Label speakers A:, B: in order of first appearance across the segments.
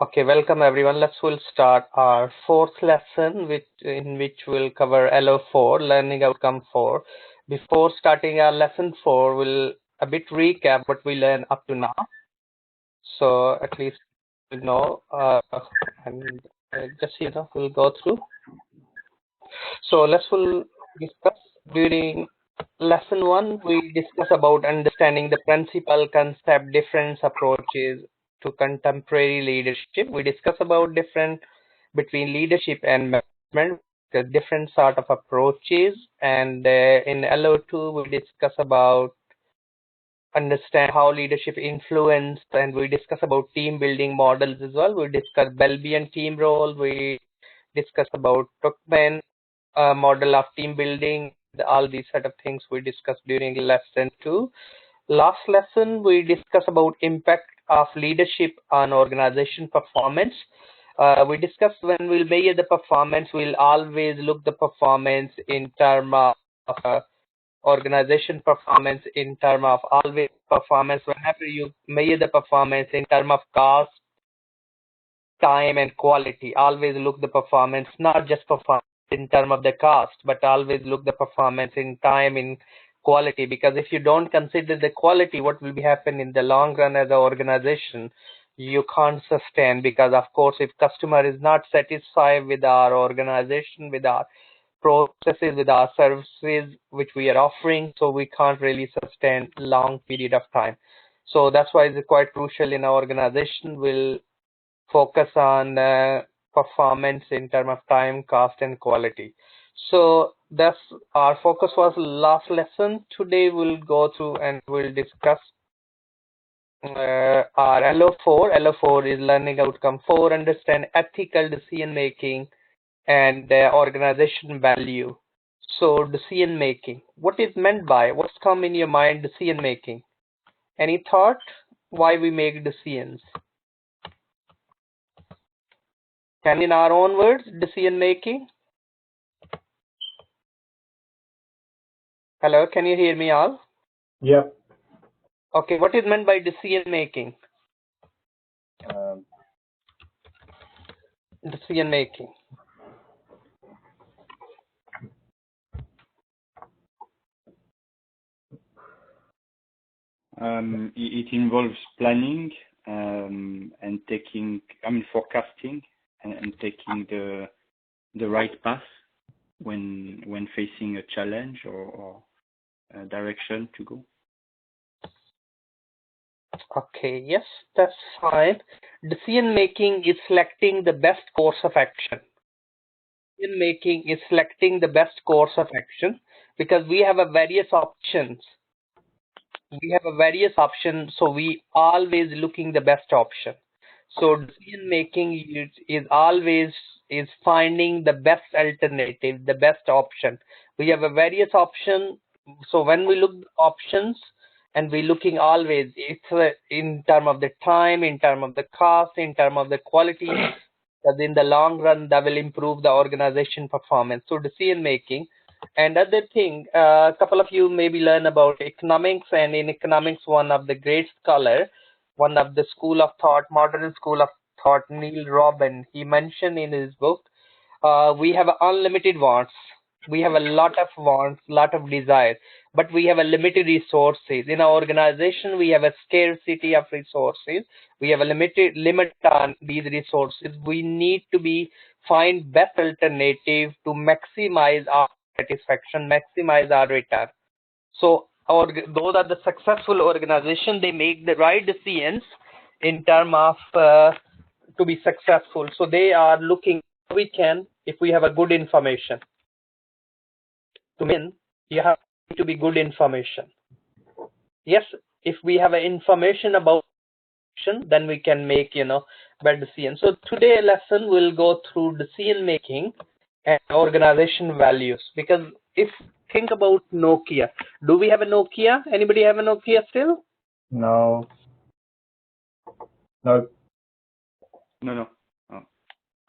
A: Okay, welcome everyone. We'll start our fourth lesson, in which we'll cover LO4, Learning Outcome 4. Before starting our lesson 4, we'll a bit recap what we learned up to now. So at least you know, and just we'll go through. So we'll discuss during lesson 1. We discuss about understanding the principle, concept, different approaches to contemporary leadership. We discuss about different between leadership and management, the different sort of approaches, and in LO2 we discuss about understand how leadership influence, and we discuss about team building models as well. We discuss Belgian team role. We discuss about Tuckman model of team building. All these sort of things we discussed during lesson 2. Last lesson we discuss about impact of leadership on organization performance. We discussed when we'll measure the performance, we'll always look the performance in terms of organization performance, in terms of always performance. Whenever you measure the performance in terms of cost, time, and quality, always look the performance, not just performance in terms of the cost, but always look the performance in time, in quality, because if you don't consider the quality, what will be happen in the long run as an organization, you can't sustain, because of course if customer is not satisfied with our organization, with our processes, with our services which we are offering, so we can't really sustain long period of time. So that's why it's quite crucial in our organization. We'll focus on performance in terms of time, cost, and quality. So that's our focus was last lesson. Today we'll go through and we'll discuss our LO4. LO4 is Learning Outcome 4, understand ethical decision making and organization value. So decision making, what is meant by, what's come in your mind, decision making? Any thought why we make decisions? Can in our own words, decision making? Hello, can you hear me all?
B: Yep.
A: Okay, what is meant by decision making? Decision making.
B: It involves planning and forecasting and taking the right path when facing a challenge or a direction to go.
A: Okay, yes, that's fine. Decision making is selecting the best course of action. Decision making is selecting the best course of action, because we have a various options. So we always looking the best option. So decision making is always is finding the best alternative, the best option. We have a various option. So when we look options, and we looking always, it's in terms of the time, in terms of the cost, in terms of the quality, because in the long run that will improve the organization performance. So decision making. And other thing, a couple of you maybe learn about economics, and in economics, one of the great scholar, one of the school of thought, modern school of thought, Neil Robin, he mentioned in his book, we have unlimited wants. We have a lot of wants, lot of desires, but we have a limited resources. In our organization, we have a scarcity of resources. We have a limit on these resources. We need to find best alternative to maximize our satisfaction, maximize our return. So those are the successful organizations. They make the right decisions in terms of to be successful. So they are looking we can, if we have a good information. To win, you have to be good information. Yes, if we have information about action, then we can make better decisions. So today lesson will go through decision making and organization values. Because if think about Nokia, do we have a Nokia? Anybody have a Nokia still?
B: No. No.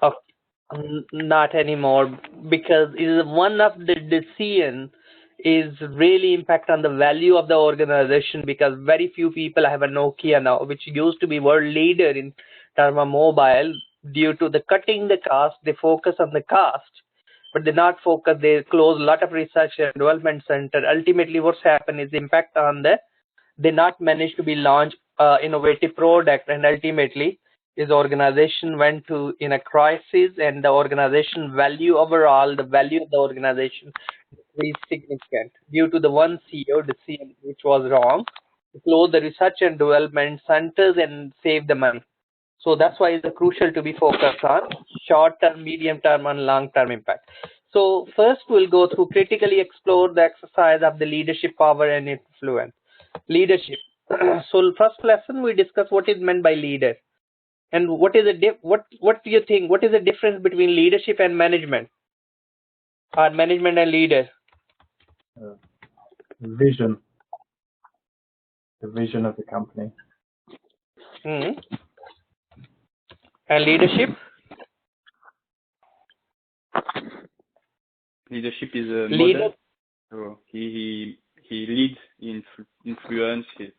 A: Oh, not anymore, because one of the decision is really impact on the value of the organization, because very few people have a Nokia now, which used to be world leader in Dharma Mobile, due to the cutting the cost, they focus on the cost, but they not focus. They close a lot of research and development center. Ultimately, what's happened is impact on the they not managed to be launched innovative product, and ultimately his organization went to in a crisis, and the organization value overall, the value of the organization is significant due to the one CEO decision which was wrong to close the research and development centers and save the money. So that's why it's crucial to be focused on short term, medium term, and long term impact. So first we'll go through critically explore the exercise of the leadership power and influence. Leadership. So first lesson we discuss what is meant by leader, and what is the what do you think? What is the difference between leadership and management, or management and leader?
C: Vision. The vision of the company.
A: And leadership?
B: Leadership is a
A: Leader.
B: model. So he leads, influence. He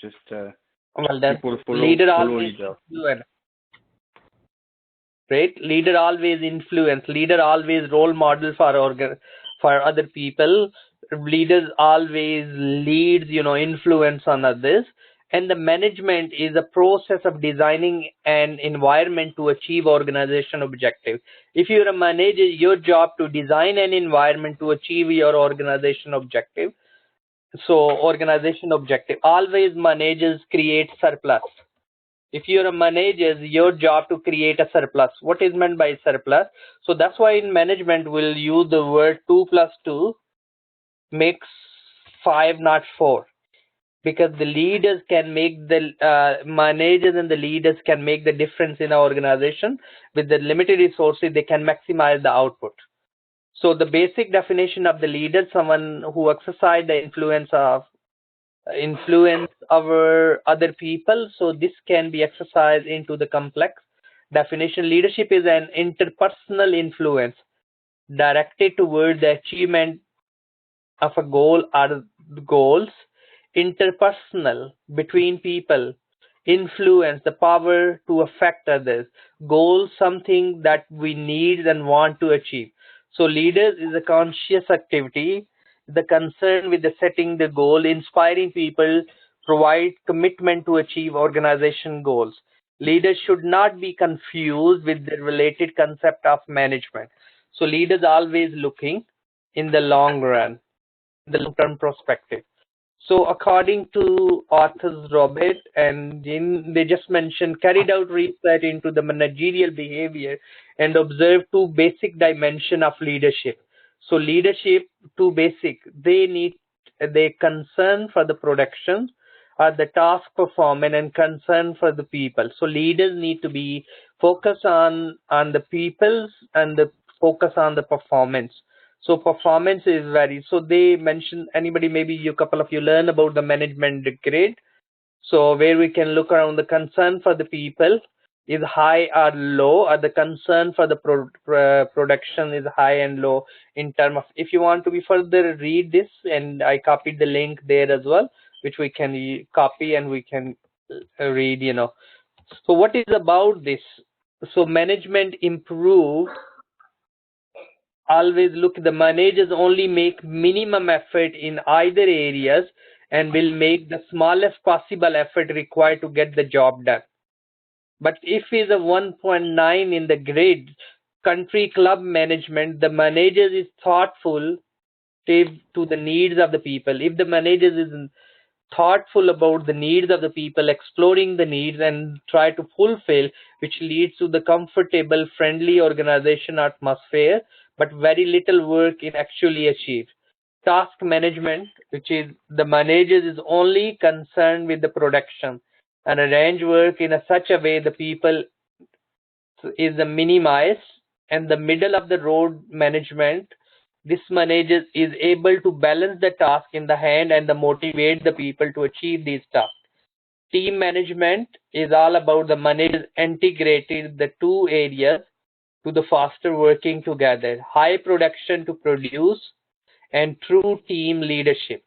B: just
A: Well, that
B: people follow
A: leader. Influence. Right? Leader always influence. Leader always role model for other people. Leaders always leads, influence on others. And the management is a process of designing an environment to achieve organization objective. If you're a manager, your job to design an environment to achieve your organization objective. So organization objective. Always managers create surplus. If you're a manager, your job to create a surplus. What is meant by surplus? So that's why in management we'll use the word 2 plus 2 makes 5, not 4. Because the leaders can make the managers and the leaders can make the difference in our organization. With the limited resources, they can maximize the output. So the basic definition of the leader, someone who exercise the influence over other people. So this can be exercised into the complex definition. Leadership is an interpersonal influence directed toward the achievement of a goal or goals. Interpersonal, between people. Influence, the power to affect others. Goal, something that we need and want to achieve. So leaders is a conscious activity, the concern with the setting the goal, inspiring people, provide commitment to achieve organization goals. Leaders should not be confused with the related concept of management. So leaders always looking in the long run, the long-term perspective. So according to authors Robert and Jim, they just mentioned carried out research into the managerial behavior and observed 2 basic dimensions of leadership. So leadership, 2 basic, they concern for the production or the task performance and concern for the people. So leaders need to be focused on the people's and the focus on the performance. So performance is very, so they mentioned, anybody, maybe you couple of you learn about the management grade. So where we can look around the concern for the people is high or low, or the concern for the production is high and low in terms of, if you want to be further read this, and I copied the link there as well, which we can copy and we can read, So what is about this? So management improve. Always look, the managers only make minimum effort in either areas and will make the smallest possible effort required to get the job done. But if is a 1.9 in the grade, country club management, the managers is thoughtful to the needs of the people. If the managers is thoughtful about the needs of the people, exploring the needs and try to fulfill, which leads to the comfortable, friendly organization atmosphere, but very little work is actually achieved. Task management, which is the managers is only concerned with the production and arrange work in such a way the people is minimized, and the middle of the road management, this manager is able to balance the task in the hand and motivate the people to achieve these tasks. Team management is all about the managers integrated the 2 areas to the faster working together, high production to produce, and true team leadership.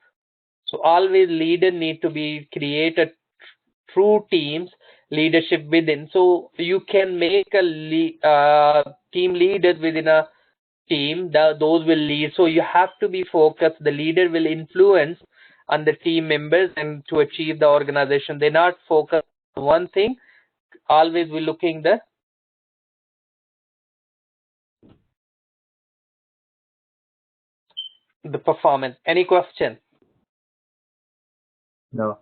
A: So always leader need to be create a true teams leadership within. So you can make a team leader within a team, those will lead. So you have to be focused. The leader will influence on the team members and to achieve the organization. They're not focused on one thing. Always we're looking the performance. Any question?
C: No.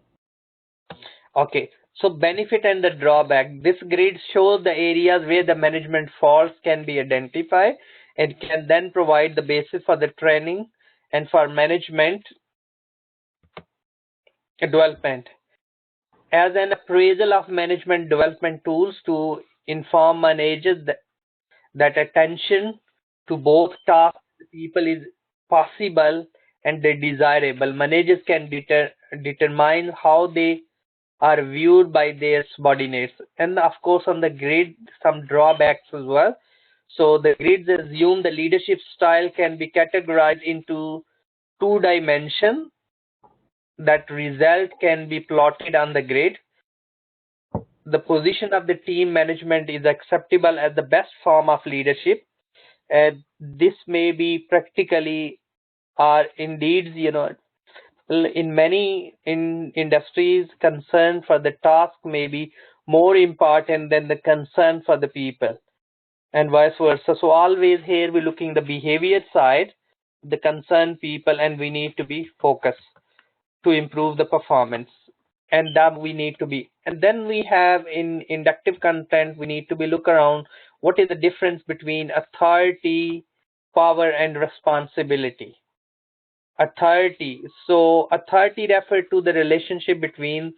A: Okay. So benefit and the drawback. This grid shows the areas where the management faults can be identified and can then provide the basis for the training and for management development. As an appraisal of management development tools to inform managers that attention to both tasks and people is possible and desirable. Managers can determine how they are viewed by their subordinates. And of course, on the grid, some drawbacks as well. So the grids assume the leadership style can be categorized into two dimensions. That result can be plotted on the grid. The position of the team management is acceptable as the best form of leadership. This may be practically or indeed, in many industries, concern for the task may be more important than the concern for the people, and vice versa. So always here we're looking the behavior side, the concerned people, and we need to be focused to improve the performance. And that we need to be. And then we have in inductive content, we need to be look around what is the difference between authority, power, and responsibility. Authority. So authority refers to the relationship between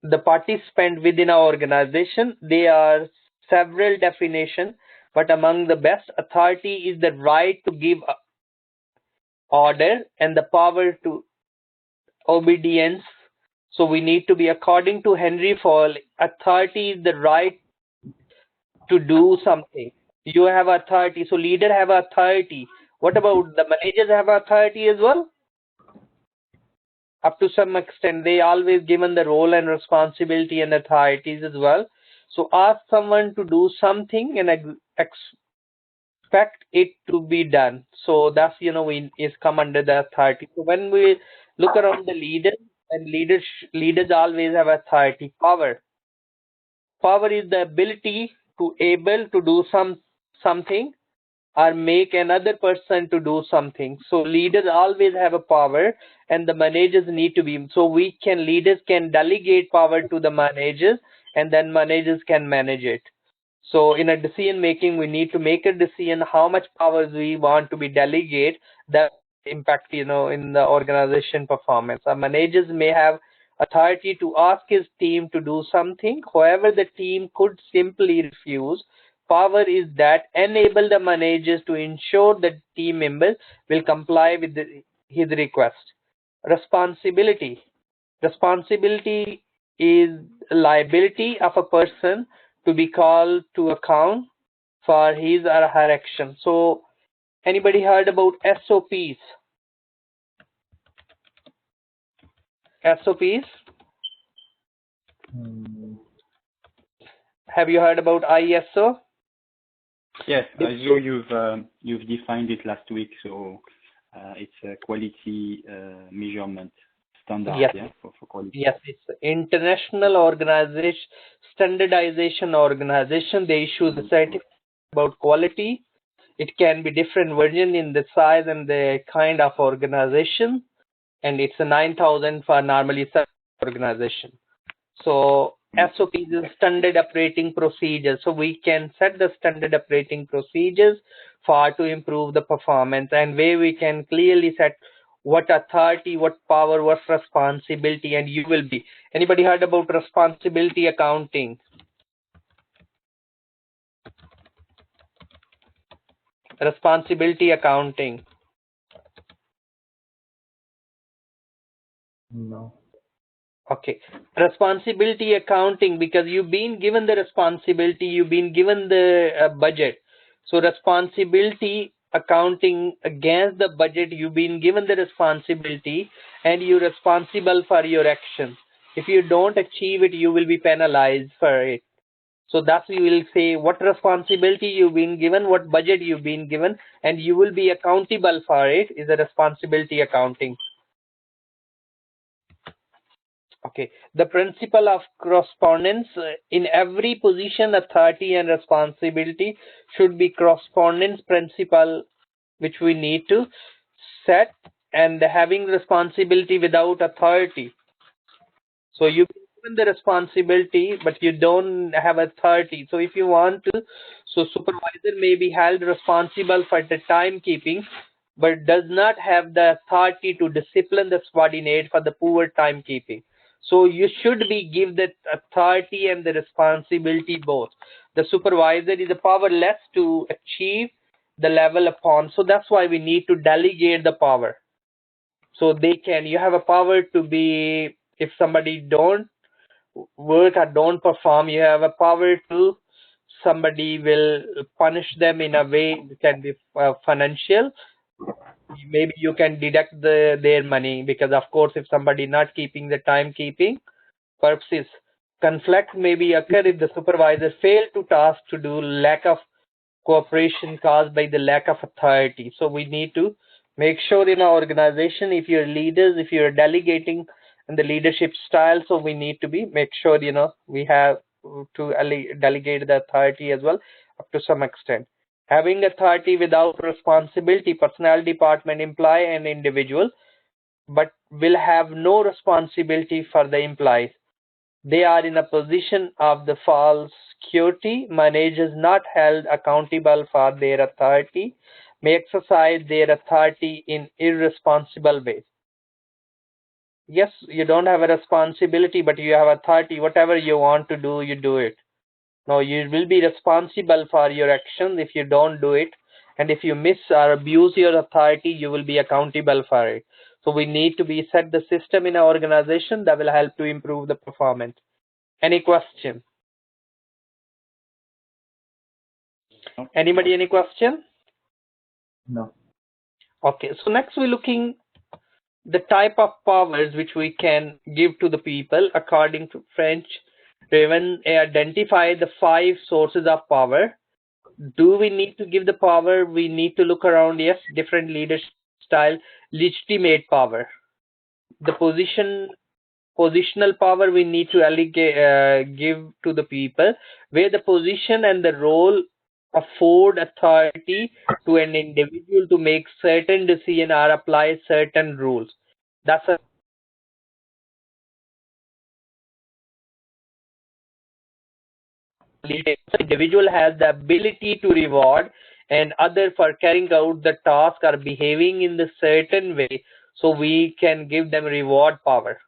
A: the participant within our organization. There are several definitions, but among the best, authority is the right to give order and the power to obedience. So we need to be, according to Henry Ford, authority is the right to do something. You have authority, so leader have authority. What about the managers have authority as well? Up to some extent, they always given the role and responsibility and authorities as well. So ask someone to do something and expect it to be done. So that's is come under the authority. So when we look around the leaders, and leaders always have authority. Power is the ability to able to do something or make another person to do something. So leaders always have a power, and the managers need to be. So leaders can delegate power to the managers, and then managers can manage it. So in a decision making, we need to make a decision how much powers we want to be delegate that impact, in the organization performance. Our managers may have authority to ask his team to do something. However, the team could simply refuse. Power is that enable the managers to ensure that team members will comply with his request. Responsibility is liability of a person to be called to account for his or her action. So anybody heard about SOPs? SOPs? Have you heard about ISO?
B: Yes, I know you've defined it last week. So it's a quality measurement standard.
A: Yes.
B: Yeah, for quality.
A: Yes, it's international organization, standardization organization. They issue the certificate about quality. It can be different version in the size and the kind of organization, and it's a 9,000 for normally organization. So SOP is a standard operating procedure. So we can set the standard operating procedures for to improve the performance, and where we can clearly set what authority, what power, what responsibility, and you will be. Anybody heard about responsibility accounting? Responsibility accounting.
C: No.
A: Okay. Responsibility accounting, because you've been given the responsibility, you've been given the budget. So responsibility accounting against the budget, you've been given the responsibility and you're responsible for your actions. If you don't achieve it, you will be penalized for it. So that's you will say what responsibility you've been given, what budget you've been given, and you will be accountable for it is a responsibility accounting. Okay, the principle of correspondence in every position, authority and responsibility should be correspondence principle, which we need to set, and having responsibility without authority. So you've been given the responsibility, but you don't have authority. So if you want to, so supervisor may be held responsible for the timekeeping, but does not have the authority to discipline the subordinate for the poor timekeeping. So you should be give the authority and the responsibility both. The supervisor is powerless to achieve the level upon. So that's why we need to delegate the power. So they can, you have a power to be, if somebody don't work or don't perform, you have a power to, somebody will punish them in a way that can be financial. Maybe you can deduct their money, because of course if somebody not keeping the timekeeping purposes, conflict may be occur if the supervisor failed to task to do, lack of cooperation caused by the lack of authority. So we need to make sure in our organization, if you're leaders, if you're delegating and the leadership style, so we need to be make sure we have to delegate the authority as well up to some extent. Having authority without responsibility, personnel department employ an individual but will have no responsibility for the employees. They are in a position of the false security. Managers not held accountable for their authority may exercise their authority in irresponsible ways. Yes, you don't have a responsibility, but you have authority. Whatever you want to do, you do it. No, you will be responsible for your actions if you don't do it. And if you miss or abuse your authority, you will be accountable for it. So we need to be set the system in our organization that will help to improve the performance. Any question? Anybody, any question?
C: No.
A: Okay, so next we're looking the type of powers which we can give to the people according to French. Raven identify the 5 sources of power. Do we need to give the power? We need to look around. Yes, different leadership style, legitimate power. The positional power we need to give to the people, where the position and the role afford authority to an individual to make certain decision or apply certain rules. That's a leader. Individual has the ability to reward and other for carrying out the task or behaving in the certain way, so we can give them reward power.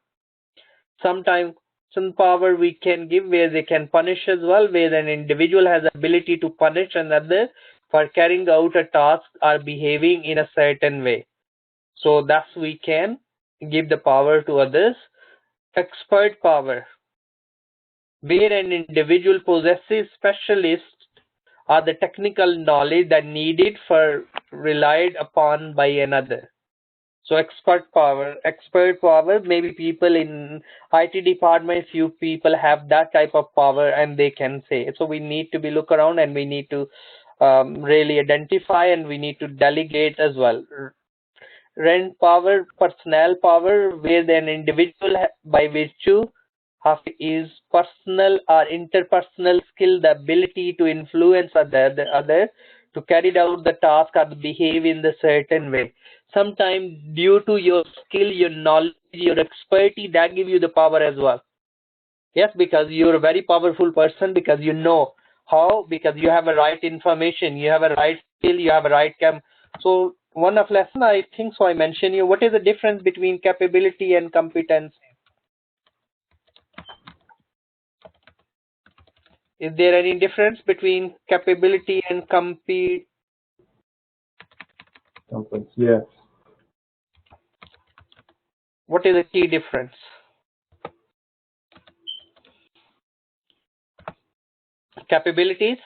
A: Sometimes some power we can give where they can punish as well, where an individual has the ability to punish another for carrying out a task or behaving in a certain way. So thus we can give the power to others. Expert power, where an individual possesses specialist or the technical knowledge that needed for relied upon by another. So expert power, maybe people in IT department, few people have that type of power and they can say. So we need to be look around and we need to really identify and we need to delegate as well. Rent power, personnel power, where an individual by virtue of his personal or interpersonal skill, the ability to influence the other to carry out the task or behave in the certain way. Sometimes due to your skill, your knowledge, your expertise, that give you the power as well. Yes, because you're a very powerful person, because you know how, because you have a right information, you have a right skill, you have a right So one of lesson, I think so I mentioned you, what is the difference between capability and competence? Is there any difference between capability and competence?
C: Yes.
A: What is the key difference? Capabilities.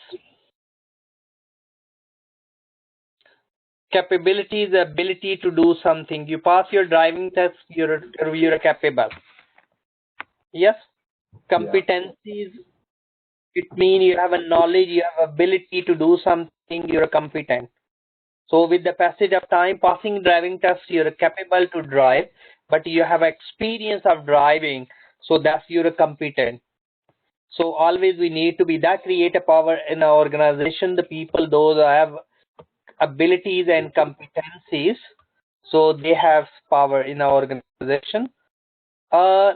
A: Capability is the ability to do something. You pass your driving test, you're capable. Yes, competencies, it means you have a knowledge, you have ability to do something, you're competent. So with the passage of time, passing driving tests, you're capable to drive, but you have experience of driving, so that's you're competent. So always we need to be that create a power in our organization, the people, those who have abilities and competencies, so they have power in our organization. Uh,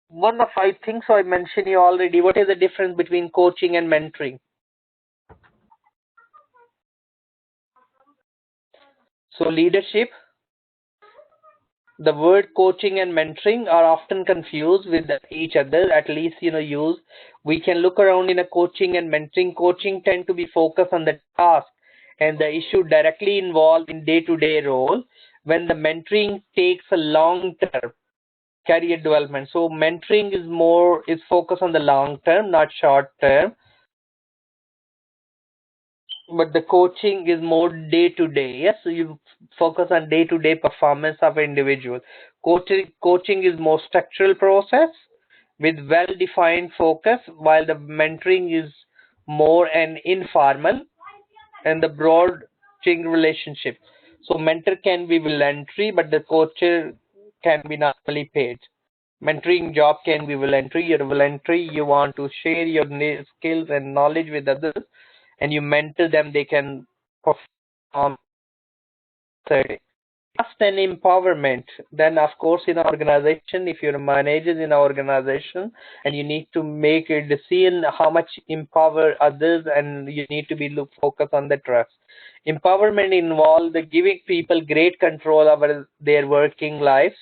A: one of I think so I mentioned you already. What is the difference between coaching and mentoring? So leadership, the word coaching and mentoring are often confused with each other, at least use. We can look around in a coaching and mentoring. Coaching tend to be focused on the task and the issue directly involved in day-to-day role, when the mentoring takes a long-term career development. So mentoring is focused on the long term, not short term, but the coaching is more day to day. Yes, so you focus on day to day performance of an individual. Coaching is more structural process with well defined focus, while the mentoring is more an informal and the broad coaching relationship. So mentor can be voluntary, but the coacher can be normally paid. Mentoring job can be voluntary. You're voluntary, you want to share your skills and knowledge with others, and you mentor them, they can perform certain. Trust and empowerment. Then, of course, in an organization, if you're a manager in an organization and you need to make a decision how much empower others, and you need to be focused on the trust. Empowerment involves the giving people great control over their working lives.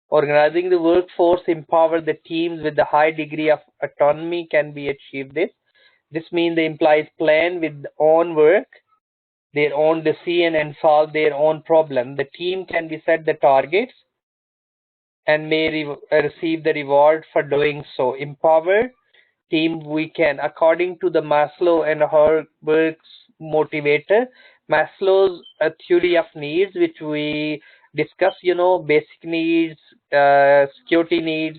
A: Organizing the workforce empower the teams with a high degree of autonomy can be achieved. This means the employees plan with their own work, their own decision, and solve their own problem. The team can be set the targets and may receive the reward for doing so. Empowered team we can, according to the Maslow and Herbert's motivator, Maslow's theory of needs, which we discuss, basic needs, security needs,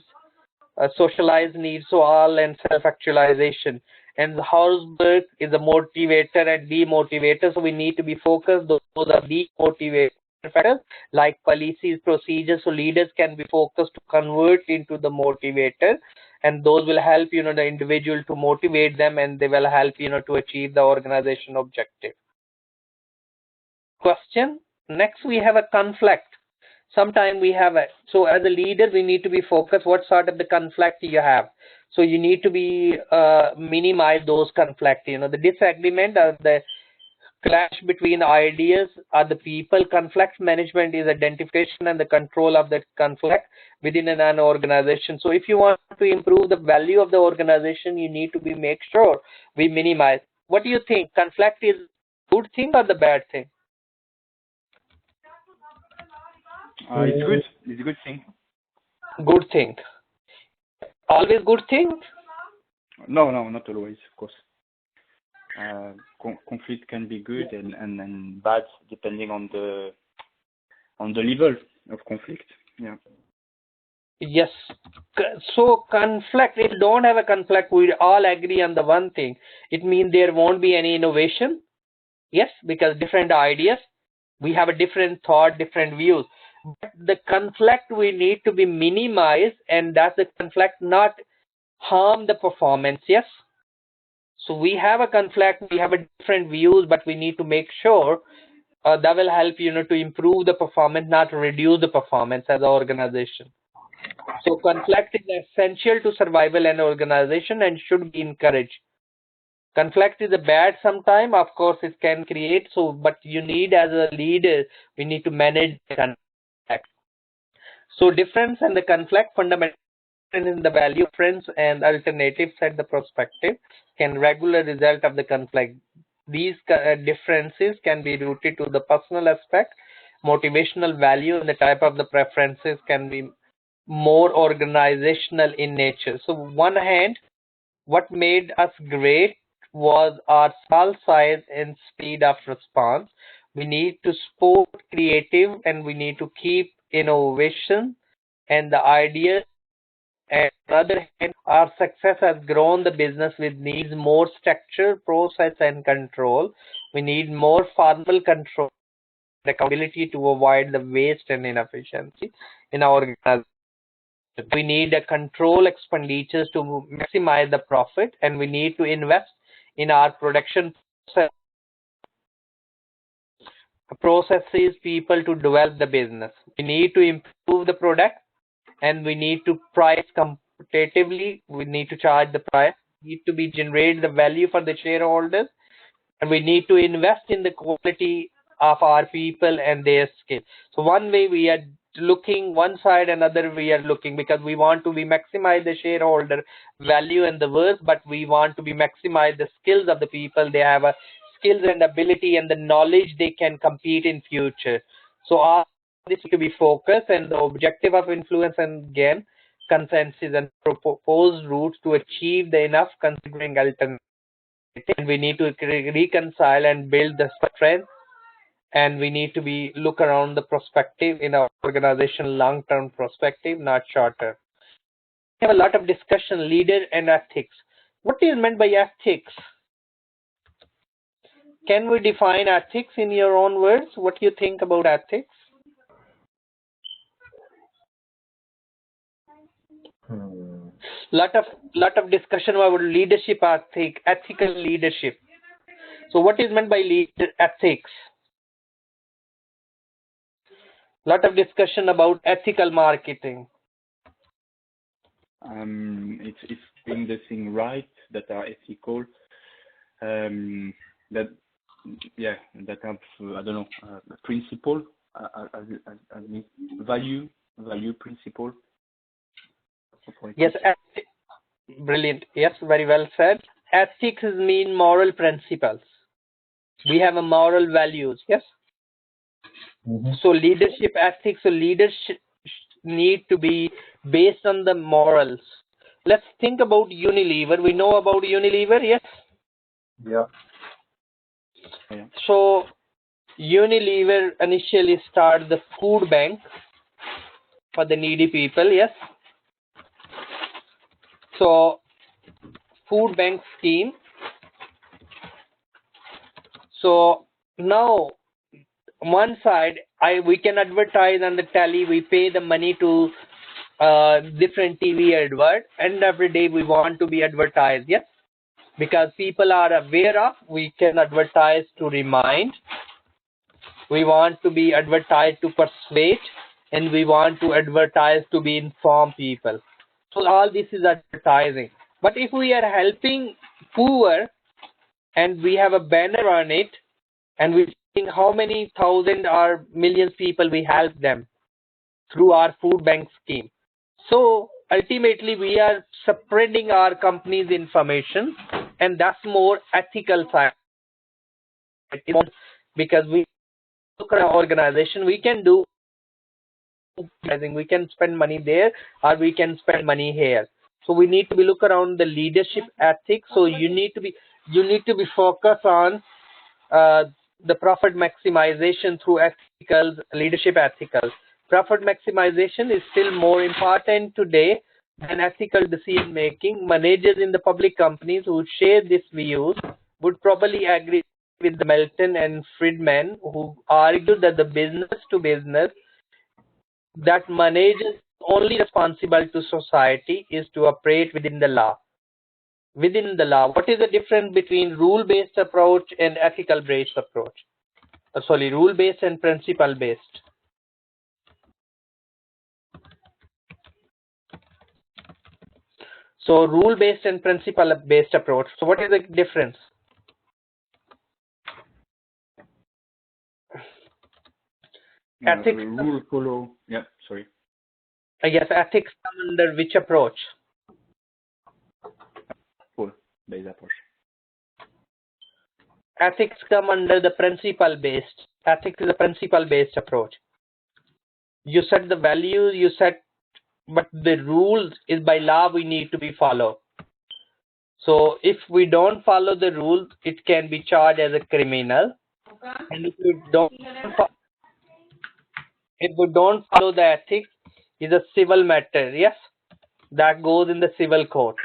A: socialized needs, so all, and self-actualization. And Hausberg is a motivator and demotivator, so we need to be focused. Those are demotivator factors like policies, procedures, so leaders can be focused to convert into the motivator, and those will help the individual to motivate them, and they will help to achieve the organization objective. Question. Next we have a conflict. Sometimes we have so as a leader we need to be focused what sort of the conflict you have. So you need to be minimize those conflict, the disagreement or the clash between ideas or the people. Conflict management is identification and the control of the conflict within an organization. So if you want to improve the value of the organization, you need to be make sure we minimize. What do you think? Conflict is good thing or the bad thing?
B: It's good. It's a good thing.
A: Good thing. Always good thing?
B: No, not always, of course. Conflict can be good and bad depending on the level of conflict. Yeah.
A: Yes. So conflict, if you don't have a conflict, we all agree on the one thing. It means there won't be any innovation. Yes, because different ideas, we have a different thought, different views. But the conflict we need to be minimized, and that's the conflict not harm the performance. Yes. So we have a conflict, we have a different views, but we need to make sure that will help to improve the performance, not reduce the performance as an organization. So conflict is essential to survival and organization and should be encouraged. Conflict is a bad sometime, of course it can create, so but you need as a leader, we need to manage the conflict. So difference and the conflict fundamental in the value difference and alternative set the perspective can regular result of the conflict. These differences can be rooted to the personal aspect, motivational value, and the type of the preferences can be more organizational in nature. So one hand, what made us great was our small size and speed of response. We need to support creative and we need to keep innovation and the ideas And on the other hand, our success has grown the business with needs more structure, process, and control. We need more formal control and accountability to avoid the waste and inefficiency in our organization. We need a control expenditures to maximize the profit, and we need to invest in our production processes, people to develop the business. We need to improve the product, and we need to price competitively. We need to charge the price. We need to be generate the value for the shareholders, and we need to invest in the quality of our people and their skill. So one way we are looking one side, another we are looking, because we want to be maximize the shareholder value and the worth, but we want to be maximize the skills of the people. They have a skills and ability and the knowledge they can compete in future. So our this to be focused, and the objective of influence and gain consensus and proposed routes to achieve the enough considering alternative. And we need to reconcile and build the strength, and we need to be look around the perspective in our organization, long-term perspective, not short-term. We have a lot of discussion, leader and ethics. What is meant by ethics? Can we define ethics in your own words? What do you think about ethics? Lot of discussion about leadership ethic, ethical leadership. So what is meant by ethics? Lot of discussion about ethical marketing.
B: It's doing the thing right, that are ethical, that have I don't know, principle, value principle.
A: Yes, brilliant. Yes, very well said. Ethics mean moral principles. We have a moral values. Yes. So leadership ethics, so leadership need to be based on the morals. Let's think about Unilever. We know about Unilever, yes?
C: Yeah.
A: So Unilever initially started the food bank for the needy people, yes? So food bank scheme. So now one side, we can advertise on the tele, we pay the money to different TV advert, and every day we want to be advertised, yes? Because people are aware of, we can advertise to remind, we want to be advertised to persuade, and we want to advertise to be inform people. So all this is advertising. But if we are helping poor and we have a banner on it, and we think how many thousand or millions people we help them through our food bank scheme. So ultimately we are spreading our company's information, and that's more ethical side. Because we look at our organization, we can do, I think we can spend money there or we can spend money here. So we need to be look around the leadership ethics. So you need to be focused on the profit maximization through ethicals, leadership ethicals. Profit maximization is still more important today than ethical decision making. Managers in the public companies who share these views would probably agree with the Melton and Friedman, who argue that the business to business, that managers only responsible to society is to operate within the law. Within the law, what is the difference between rule-based approach and ethical-based approach? Rule-based and principle-based. So rule-based and principle-based approach. So what is the difference? Ethics.
B: Rule follow. Yeah, sorry.
A: Yes, ethics come under which approach?
B: Based approach.
A: Ethics come under the principle-based. Ethics is a principle-based approach. You set the values, but the rules is by law we need to be followed. So if we don't follow the rules, it can be charged as a criminal. And if we don't follow the ethics, is a civil matter. Yes, that goes in the civil court.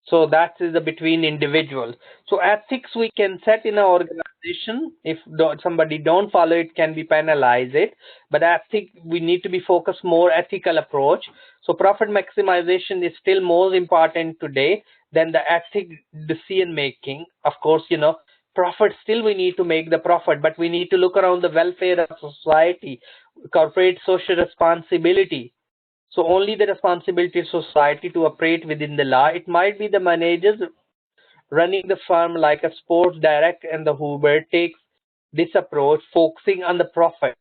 A: So that is the between individuals. So ethics we can set in an organization. If somebody don't follow it, can be penalized it. But ethics we need to be focused more ethical approach. So profit maximization is still more important today than the ethic decision making. Of course, profit still we need to make the profit, but we need to look around the welfare of society, corporate social responsibility. So only the responsibility of society to operate within the law. It might be the managers running the firm like a Sports Direct and the Uber takes this approach, focusing on the profit.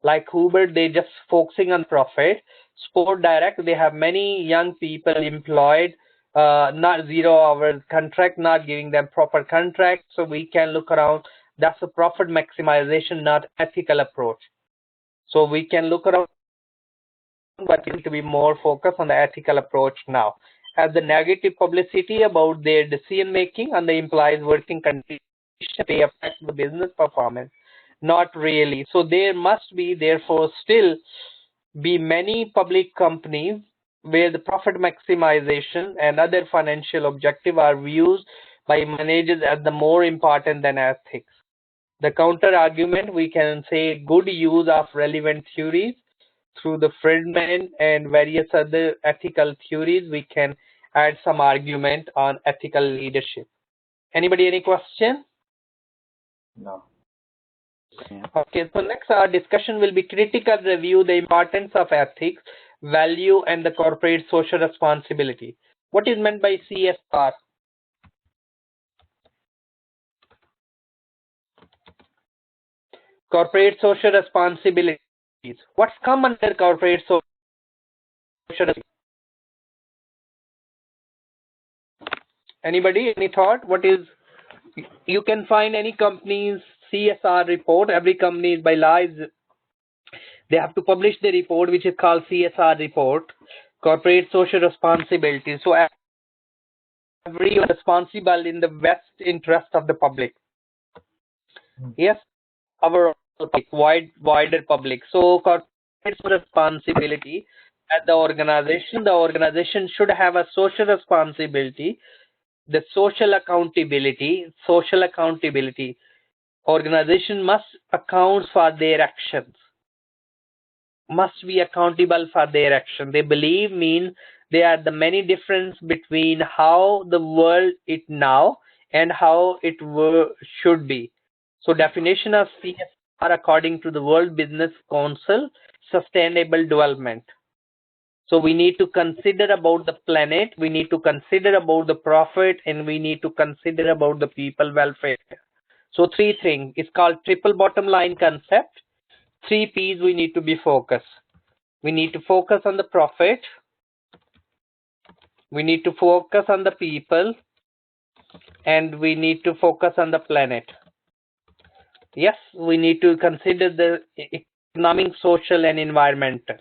A: Like Uber, they just focusing on profit. Sport Direct, they have many young people employed, not 0 hour contract, not giving them proper contract. So we can look around. That's a profit maximization, not ethical approach. So we can look around, but we need to be more focused on the ethical approach now. As the negative publicity about their decision making and the employees' working conditions may affect the business performance. Not really. So there must be, therefore, still be many public companies where the profit maximization and other financial objectives are viewed by managers as the more important than ethics. The counter argument, we can say good use of relevant theories through the Friedman and various other ethical theories. We can add some argument on ethical leadership. Anybody, any question?
C: No.
A: Okay, so next our discussion will be critical review the importance of ethics, value, and the corporate social responsibility. What is meant by CSR? Corporate social responsibilities. What's come under corporate social responsibility? Anybody, any thought? What is, you can find any company's CSR report. Every company is by law, they have to publish the report which is called CSR report, corporate social responsibility. So everyone is responsible in the best interest of the public. Yes, our public, wider public. So corporate responsibility at the organization should have a social responsibility, the social accountability. Organization must account for their actions, must be accountable for their action. They believe mean there are the many difference between how the world is now and how it should be. So definition of CSR according to the World Business Council, sustainable development. So we need to consider about the planet, we need to consider about the profit, and we need to consider about the people welfare. So three things. It's called triple bottom line concept. 3 P's we need to be focused. We need to focus on the profit. We need to focus on the people. And we need to focus on the planet. Yes, we need to consider the economic, social, and environmental.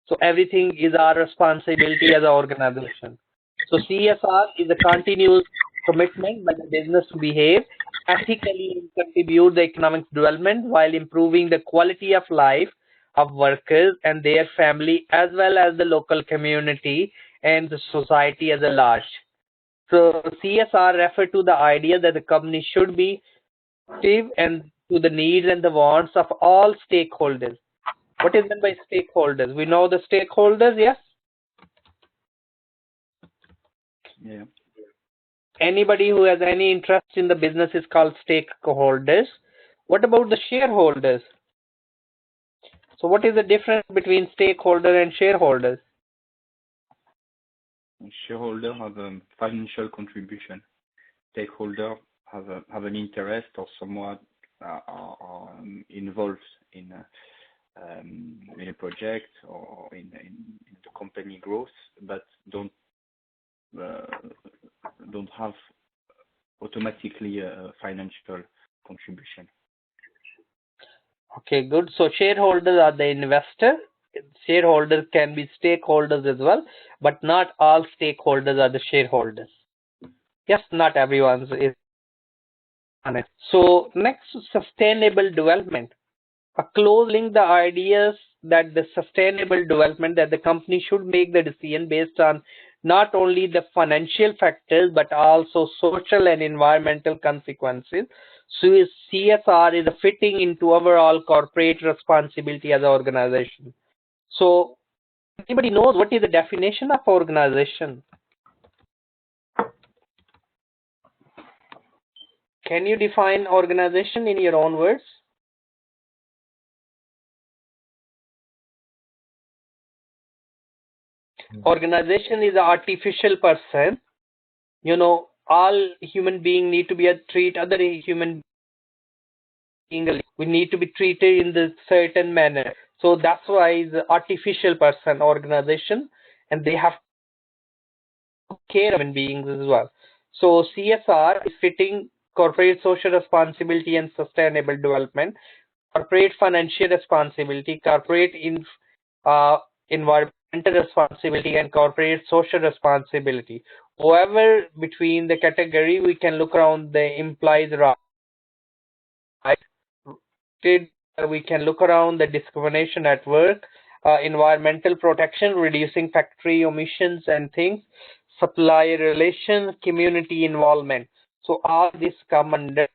A: So everything is our responsibility as an organization. So CSR is a continuous commitment by the business to behave ethically and contribute the economic development while improving the quality of life of workers and their family, as well as the local community and the society as a large. So CSR refer to the idea that the company should be active and to the needs and the wants of all stakeholders. What is meant by stakeholders? We know the stakeholders, yes?
B: Yeah.
A: Anybody who has any interest in the business is called stakeholders. What about the shareholders? So what is the difference between stakeholder and shareholders?
B: Shareholder have a financial contribution. Stakeholder have an interest or somewhat are involved in a project or in the company growth, but don't have automatically a financial contribution.
A: Okay, good. So shareholders are the investor. Shareholders can be stakeholders as well, but not all stakeholders are the shareholders. Yes, not everyone is on it. So next, sustainable development. A close link the ideas that the sustainable development, that the company should make the decision based on not only the financial factors but also social and environmental consequences. So CSR is fitting into overall corporate responsibility as an organization. So anybody knows what is the definition of organization? Can you define organization in your own words? Organization is an artificial person. You know, all human beings need to be treat other human beings. We need to be treated in the certain manner. So that's why it's an artificial person organization, and they have to care of human beings as well. So CSR is fitting corporate social responsibility and sustainable development, corporate financial responsibility, corporate environmental responsibility, and corporate social responsibility. However, between the category, we can look around the implies right. We can look around the discrimination at work, environmental protection, reducing factory emissions and things, supplier relations, community involvement. So all this come under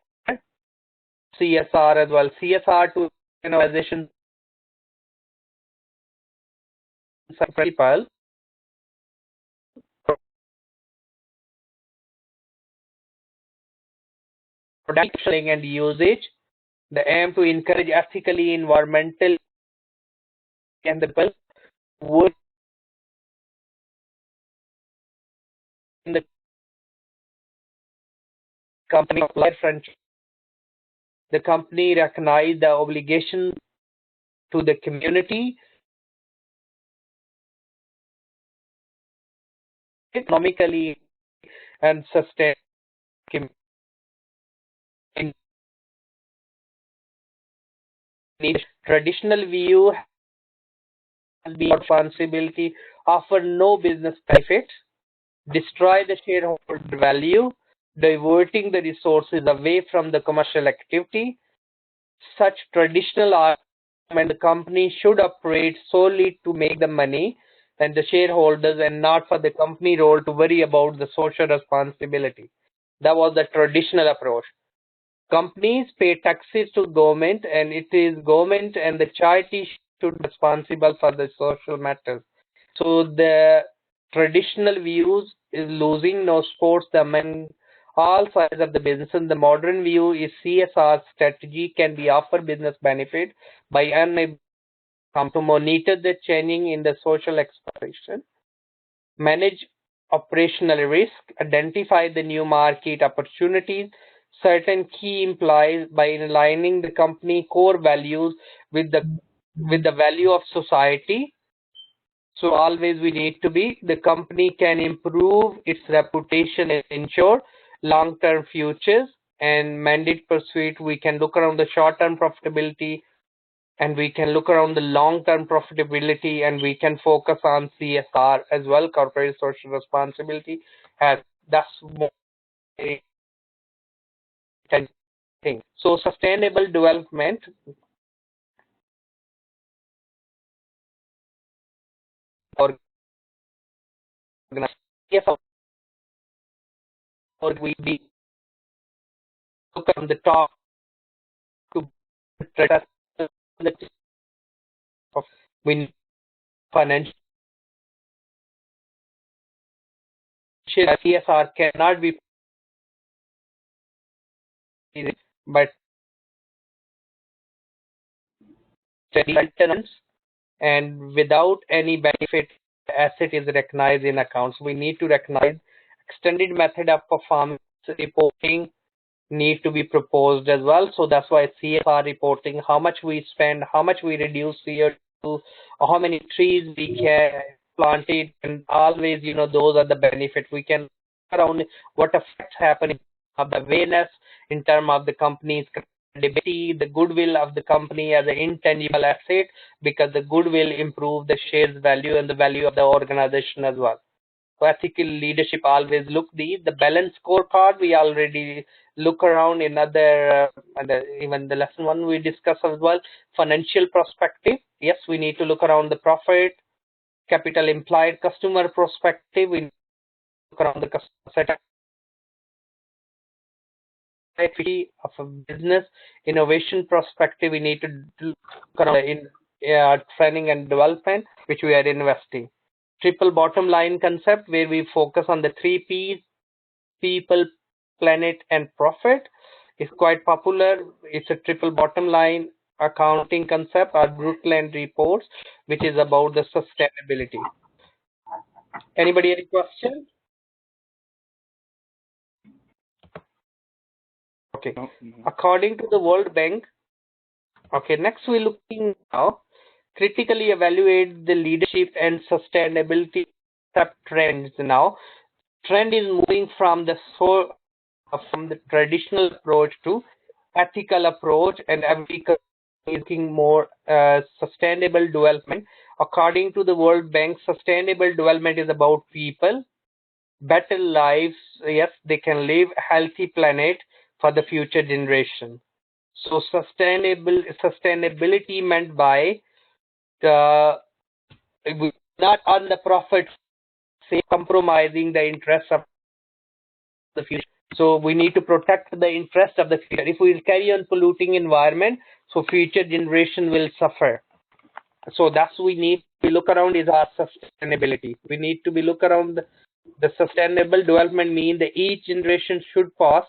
A: CSR as well. CSR to organizations principal production and usage. The aim to encourage ethically, environmental, and the people work in the company franchise. The company recognize the obligation to the community, economically, and sustain. Traditional view has been responsibility, offer no business benefit, destroy the shareholder value, diverting the resources away from the commercial activity. Such traditional argument, the company should operate solely to make the money and the shareholders, and not for the company role to worry about the social responsibility. That was the traditional approach. Companies pay taxes to government, and it is government and the charity should be responsible for the social matters. So the traditional views is losing no sports among all sides of the business, and the modern view is CSR strategy can be offer business benefit by enabling to monitor the changing in the social expectation, manage operational risk, identify the new market opportunities, certain key implies by aligning the company core values with the value of society. So always we need to be, the company can improve its reputation and ensure long-term futures, and mandate pursuit, we can look around the short-term profitability, and we can look around the long-term profitability, and we can focus on CSR as well, corporate social responsibility, as that's more thing. So sustainable development or we be look from the top to of when financial CSR cannot be but maintenance, and without any benefit, the asset is recognized in accounts. We need to recognize extended method of performance reporting need to be proposed as well. So that's why CSR reporting, how much we spend, how much we reduce CO2, how many trees we can planted, and always, you know, those are the benefits. We can around what effects happen of the awareness in terms of the company's credibility, the goodwill of the company as an intangible asset, because the goodwill improve the shares value and the value of the organization as well. ethical leadership always look the balance scorecard. We already look around in other and even the lesson one we discuss as well. Financial perspective, yes, we need to look around the profit, capital implied, customer perspective. We look around the customer setup of a business, innovation perspective. We need to look around in training and development, which we are investing. Triple bottom line concept, where we focus on the 3 P's: people, planet, and profit, is quite popular. It's a triple bottom line accounting concept, or Brundtland reports, which is about the sustainability. Anybody any question? Okay.
B: No.
A: According to the World Bank, okay, next we're looking now, critically evaluate the leadership and sustainability trends now. Trend is moving from the traditional approach to ethical approach, and every country is looking more sustainable development. According to the World Bank, sustainable development is about people, better lives. Yes, they can live a healthy planet for the future generation. So sustainability meant by the not on the profit, say, compromising the interests of the future. So we need to protect the interest of the future. If we carry on polluting environment, so future generation will suffer. So that's we need to look around is our sustainability. We need to be look around the sustainable development mean that each generation should pass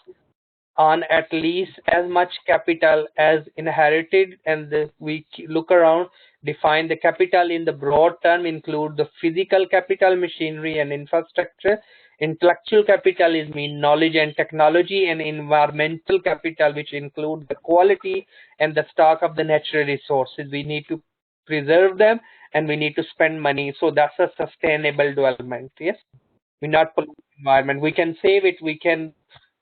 A: on at least as much capital as inherited, and we look around, define the capital in the broad term, include the physical capital, machinery and infrastructure. Intellectual capital is mean knowledge and technology, and environmental capital, which include the quality and the stock of the natural resources. We need to preserve them and we need to spend money. So that's a sustainable development. Yes, we not pollute the environment. We can save it. We can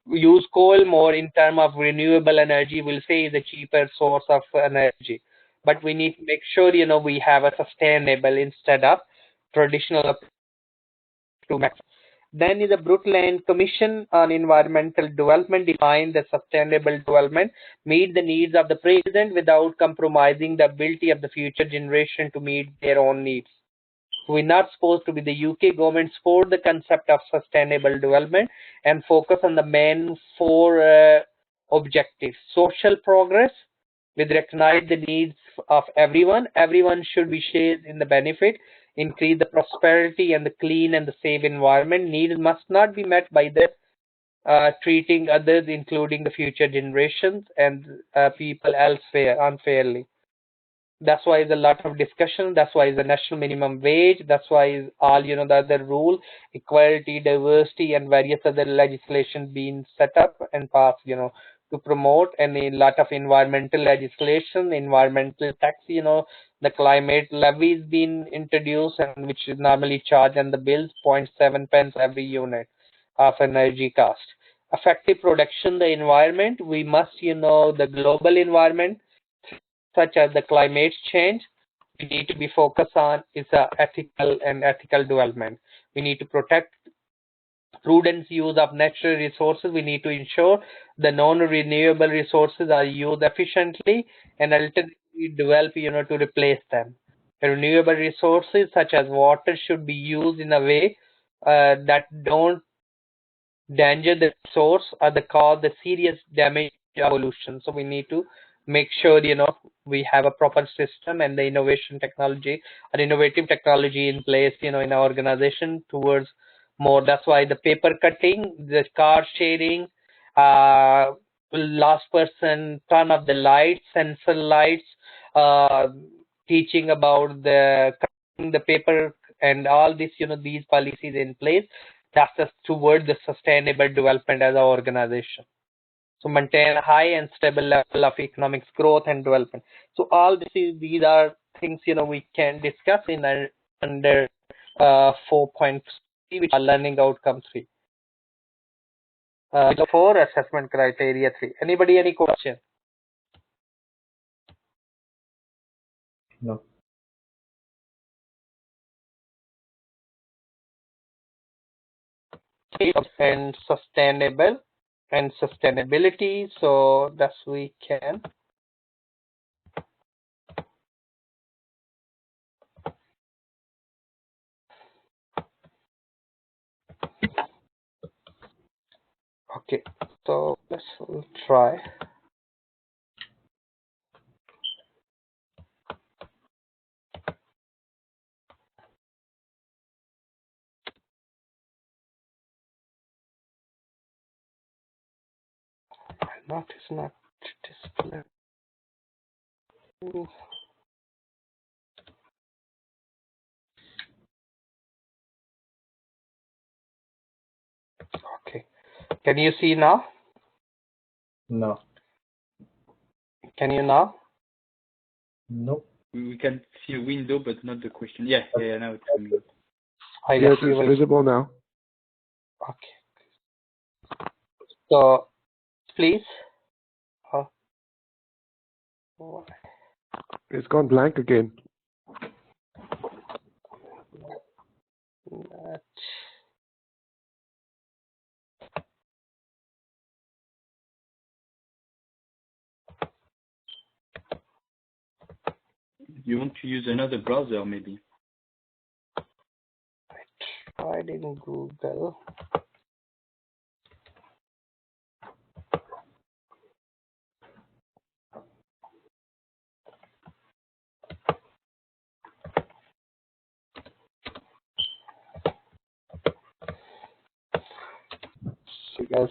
A: use coal more in terms of renewable energy. We'll say is a cheaper source of energy, but we need to make sure we have a sustainable instead of traditional to max. Then is the Brundtland Commission on Environmental Development define the sustainable development meet the needs of the present without compromising the ability of the future generation to meet their own needs. We're not supposed to be the UK government support the concept of sustainable development and focus on the main 4 objectives. Social progress, with recognize the needs of everyone. Everyone should be shared in the benefit, increase the prosperity and the clean and the safe environment. Needs must not be met by the treating others, including the future generations and people elsewhere unfairly. That's why there's a lot of discussion. That's why the national minimum wage. That's why all the other rule, equality, diversity, and various other legislation being set up and passed. To promote, and a lot of environmental legislation, environmental tax. The climate levy is being introduced, and which is normally charged on the bills 0.7 pence every unit of energy cost. Effective production, the environment. We must, the global environment, such as the climate change, we need to be focused on is ethical development. We need to protect prudent use of natural resources. We need to ensure the non-renewable resources are used efficiently and alternatively develop, to replace them. The renewable resources such as water should be used in a way that don't danger the source or the cause the serious damage to pollution. So we need to make sure we have a proper system and the innovative technology in place in our organization towards more. That's why the paper cutting, the car sharing, last person turn off the lights, sensor lights, teaching about the cutting the paper and all this, these policies in place. That's just towards the sustainable development as an organization. So maintain a high and stable level of economic growth and development. So all these are things we can discuss in under 4.3, which are learning outcome 3. 4 assessment criteria 3. Anybody any question?
C: No.
A: and sustainable and sustainability. So that's we can. Okay, so let's try. Not is not display. Okay, can you see now?
C: No.
A: Can you now?
C: Nope.
B: We can see a window, but not the question. Yeah, now it's coming up.
D: Yes, it's visible now.
A: Okay. So please.
D: It's gone blank again.
B: You want to use another browser, maybe?
A: I tried in Google. Because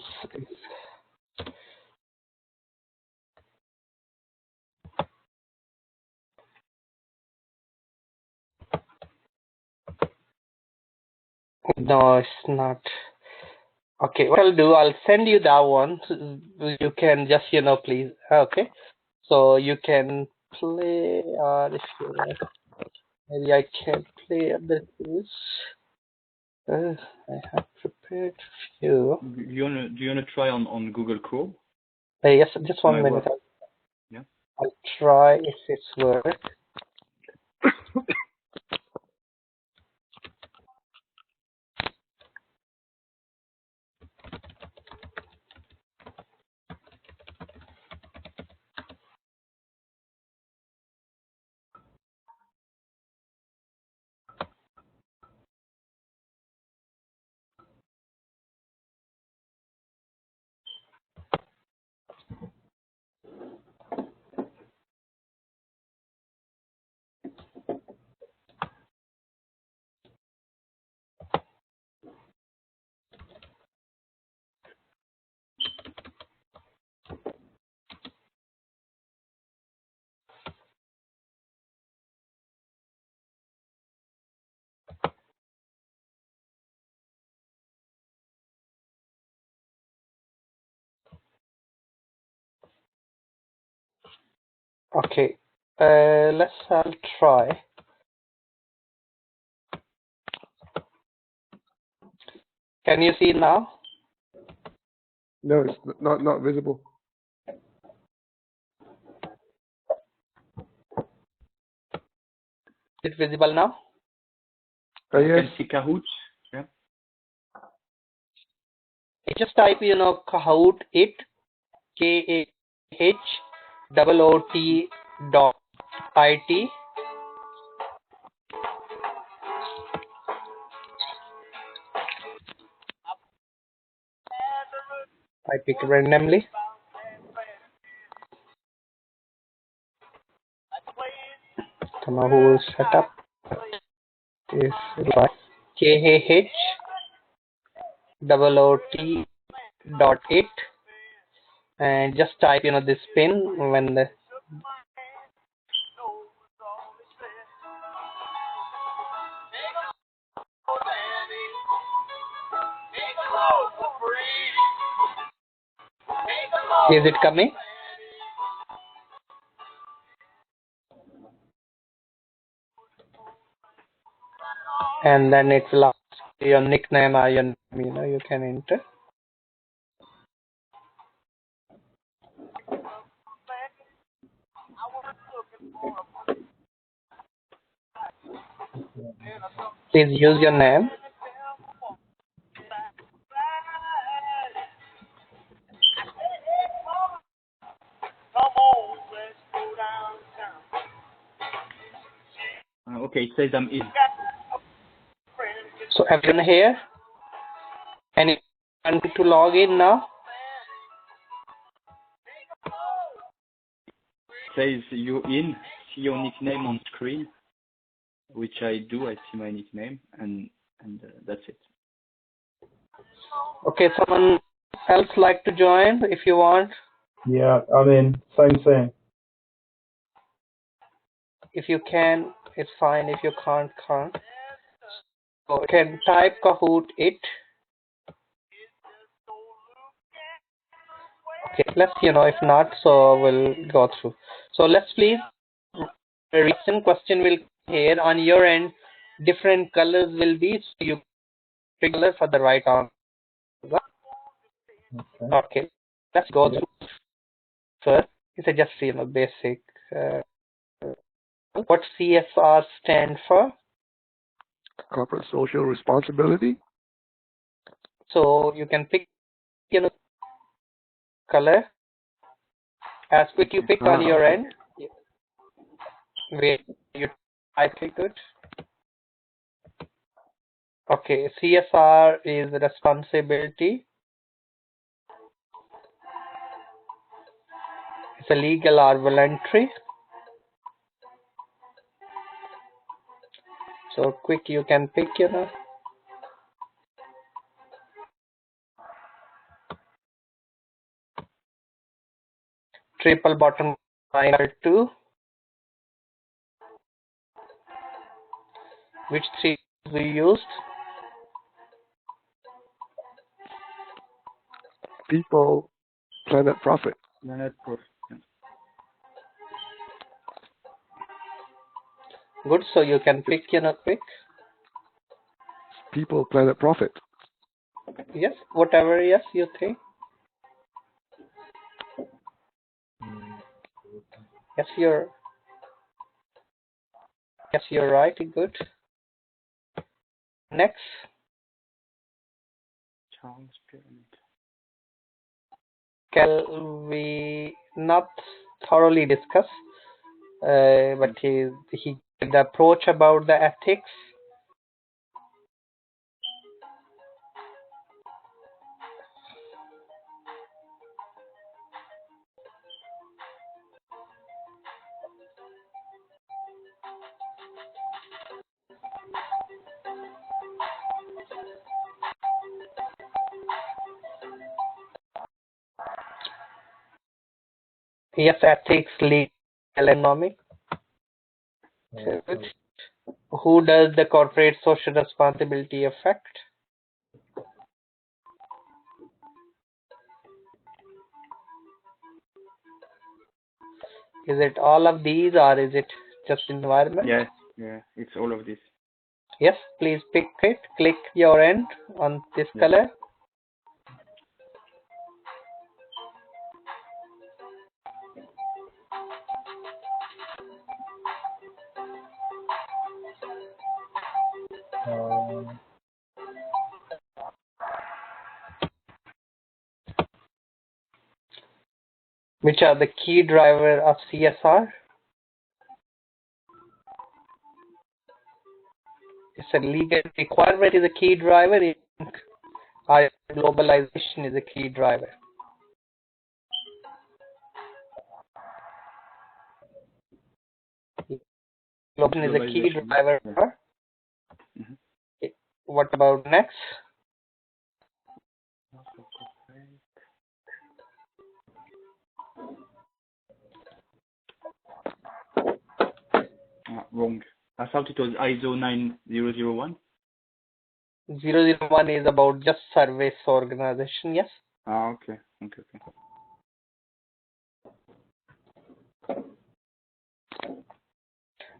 A: no, it's not. Okay, what I'll do, I'll send you that one. You can just, please. Okay, so you can play, if you want. Maybe I can play this. I have prepared few.
B: Do you wanna try on Google Chrome?
A: Yes, just 1 minute.
B: Yeah.
A: I'll try if it's work. Okay, I'll try. Can you see now?
D: No, it's not visible.
A: Is it visible now?
D: Yes.
B: You can see Kahoot. Yeah.
A: Just type, Kahoot it, KAHOOT.IT. I pick randomly. Kahoot setup is KAHOOT.IT, and just type, this pin when the is it coming? And then it will ask your nickname or your name, you can enter. Please use your name.
B: Okay, it says I'm in.
A: So everyone here? Anyone to log in now?
B: It says you're in. See your nickname on screen, which I do. I see my nickname, and that's it.
A: Okay, someone else like to join if you want.
C: Yeah, I'm in. Same thing.
A: If you can, it's fine. If you can't, can't. So you can type Kahoot it. Okay, let's if not, so we'll go through. So let's please. The recent question will here on your end. Different colors will be, so you pick color for the right answer. Okay, let's go through first. It's a just basic. What CSR stand for?
D: Corporate social responsibility.
A: So you can pick color as quick you pick on your end. Wait, you type it good. Okay, CSR is responsibility. It's a legal or voluntary. So quick you can pick, Triple bottom line are 2. Which 3 we used?
D: People, planet, profit.
B: Planet, profit.
A: Good, so you can pick, quick.
D: People, planet, profit.
A: Yes, whatever, yes, you think. Yes, you're right, good. Next.
B: Charles Pyramid.
A: Can we not thoroughly discuss, but he the approach about the ethics. Yes, ethics, legal, economic. Who does the corporate social responsibility affect? Is it all of these or is it just environment?
B: Yeah, it's all of this.
A: Yes, please pick it. Click your end on this color. Which are the key driver of CSR? It's a legal requirement is a key driver. Or globalization is a key driver. Globalization is a key driver. Mm-hmm. What about next?
B: Wrong. I thought it was ISO 9001.
A: 001 is about just service organization, yes?
B: Okay.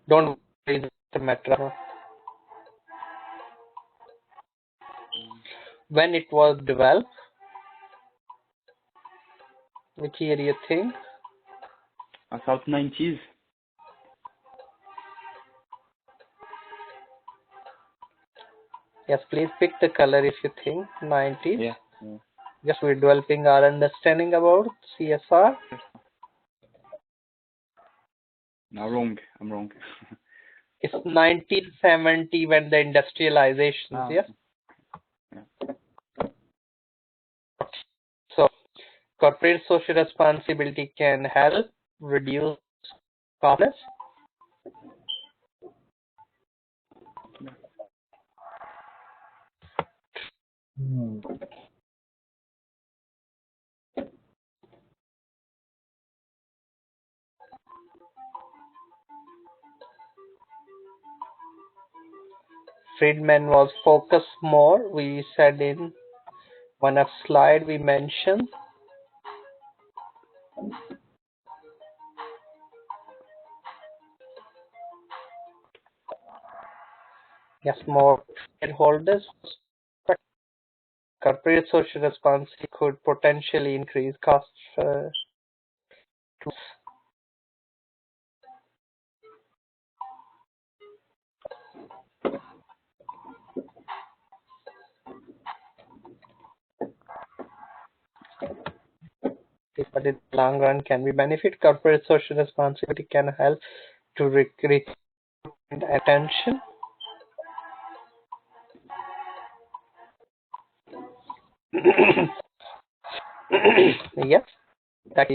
A: Don't worry, it's a matter. When it was developed, which year you think?
B: I thought 90s.
A: Yes, please pick the color if you think 90s.
B: Yeah.
A: Just we're developing our understanding about CSR.
B: No, wrong. I'm wrong.
A: It's 1970 when the industrializations, yes?
B: Yeah.
A: So corporate social responsibility can help reduce costs. Friedman was focused more, we said in one of slide we mentioned. Yes, more shareholders. Corporate social responsibility could potentially increase costs. But in the long run, can we benefit? Corporate social responsibility can help to recruit attention. Yes, that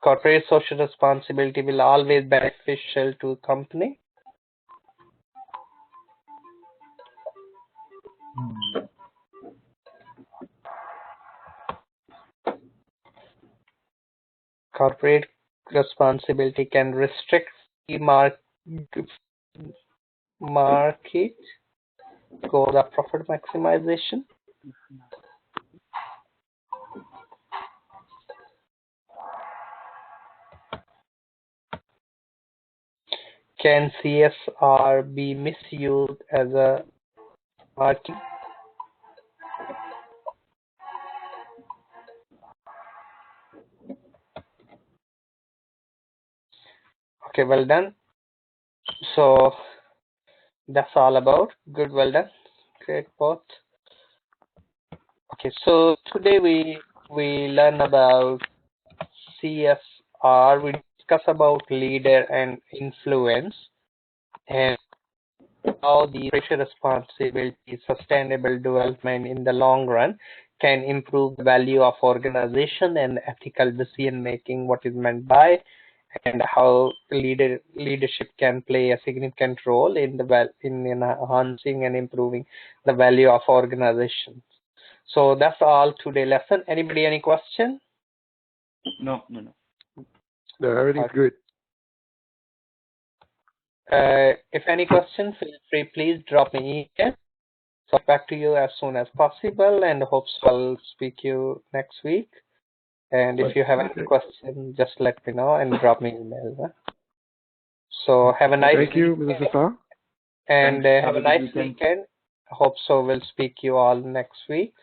A: corporate social responsibility will always be beneficial to a company. Corporate responsibility can restrict the market goals of profit maximization. Can CSR be misused as a marketing? Okay, well done. So that's all about. Good, well done. Great both. Okay, so today we learn about CSR. We discuss about leader and influence and how the social responsibility, sustainable development in the long run can improve the value of organization and ethical decision making, what is meant by, and how leadership can play a significant role in enhancing and improving the value of organizations. So that's all today lesson. Anybody any question?
B: No.
D: No, everything's good.
A: If any question, feel free, please drop me email. So back to you as soon as possible, and hope I'll speak you next week. And if you have any question, just let me know and drop me email. So have a nice
D: Thank you,
A: weekend.
D: Mr. Safa.
A: And
B: Thanks.
A: have a nice weekend. Hope so we'll speak you all next week.